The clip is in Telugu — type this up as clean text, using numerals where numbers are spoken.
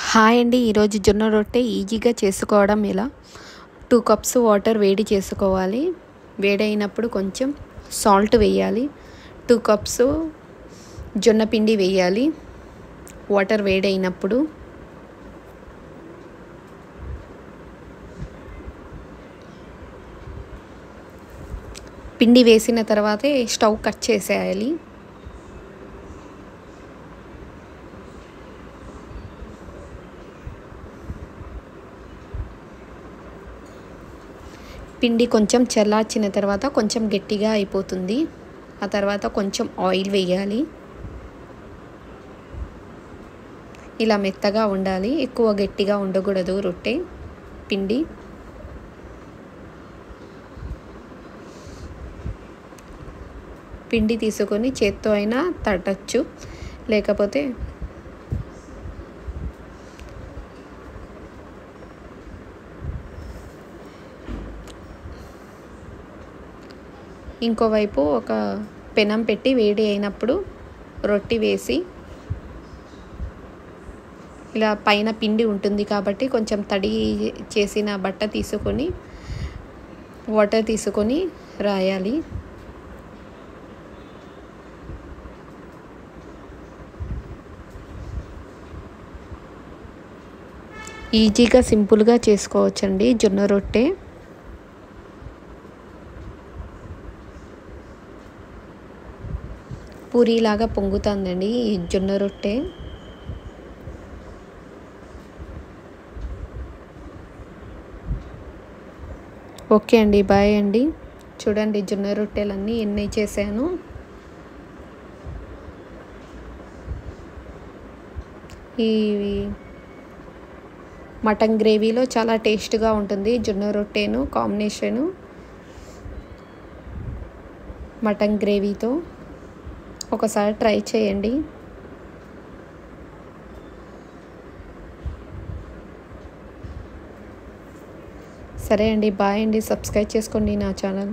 హాయ్ అండి. ఈరోజు జొన్న రొట్టె ఈజీగా చేసుకోవడం ఎలా? 2 కప్స్ వాటర్ వేడి చేసుకోవాలి. వేడైనప్పుడు కొంచెం సాల్ట్ వేయాలి. 2 కప్స్ జొన్న పిండి వేయాలి. వాటర్ వేడైనప్పుడు పిండి వేసిన తర్వాతే స్టవ్ కట్ చేసేయాలి. పిండి కొంచెం చల్లార్చిన తర్వాత కొంచెం గట్టిగా అయిపోతుంది. ఆ తర్వాత కొంచెం ఆయిల్ వేయాలి. ఇలా మెత్తగా ఉండాలి, ఎక్కువ గట్టిగా ఉండకూడదు రొట్టె పిండి. పిండి తీసుకొని చేత్తో అయినా తట్టచ్చు, లేకపోతే ఇంకోవైపు ఒక పెనం పెట్టి వేడి అయినప్పుడు రొట్టె వేసి, ఇలా పైన పిండి ఉంటుంది కాబట్టి కొంచెం తడి చేసిన బట్ట తీసుకొని వాటర్ తీసుకొని రాయాలి. ఈజీగా సింపుల్గా చేసుకోవచ్చండి జొన్న రొట్టె. పూరీలాగా పొంగుతుందండి ఈ జొన్న రొట్టె. ఓకే అండి, బాయ్ అండి. చూడండి జొన్న రొట్టెలన్నీ ఎన్ని చేశాను. ఈ మటన్ గ్రేవీలో చాలా టేస్ట్గా ఉంటుంది జొన్న రొట్టెను కాంబినేషను మటన్ గ్రేవీతో. ఒకసారి ట్రై చేయండి. సరే అండి, బాయ్ అండి. సబ్స్క్రైబ్ చేసుకోండి నా ఛానల్.